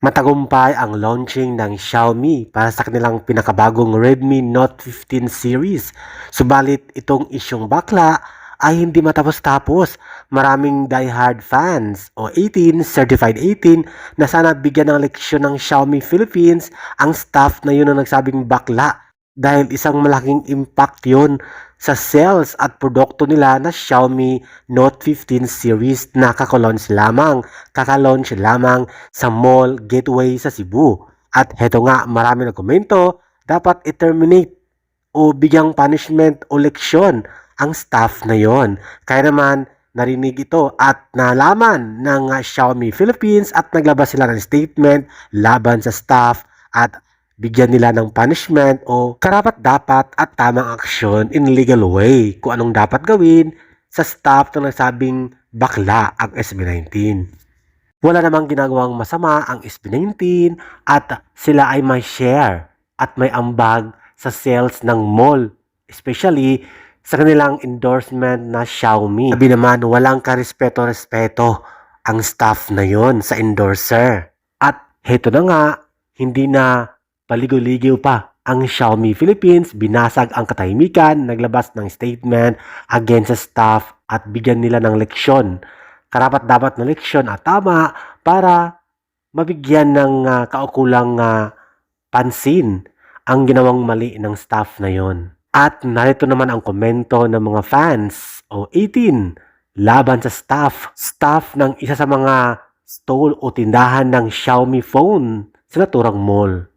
Matagumpay ang launching ng Xiaomi para sa kanilang pinakabagong Redmi Note 15 series. Subalit itong isyong bakla ay hindi matapos-tapos. Maraming diehard fans o 18, certified 18 na sana bigyan ng leksyon ng Xiaomi Philippines ang staff na yun ang nagsabing bakla. Dahil isang malaking impact yun sa sales at produkto nila na Xiaomi Note 15 series na kakalaunch lamang sa Mall Gateway sa Cebu. At heto nga, marami na komento, dapat i-terminate o bigyang punishment o leksyon ang staff na yon. Kaya naman, narinig ito at nalaman ng Xiaomi Philippines at naglabas sila ng statement laban sa staff at bigyan nila ng punishment o karapat-dapat at tamang aksyon in legal way kung anong dapat gawin sa staff na nagsabing bakla ang SB19. Wala namang ginagawang masama ang SB19 at sila ay may share at may ambag sa sales ng mall, especially sa kanilang endorsement na Xiaomi. Sabi naman, walang karespeto-respeto ang staff na yon sa endorser. At heto na nga, hindi na paligoy-ligaw pa ang Xiaomi Philippines, binasag ang katahimikan, naglabas ng statement against sa staff at bigyan nila ng leksyon. Karapat-dapat na leksyon at tama para mabigyan ng kaukulang pansin ang ginawang mali ng staff na yon. At narito naman ang komento ng mga fans o 18 laban sa staff ng isa sa mga stall o tindahan ng Xiaomi phone sa naturang mall.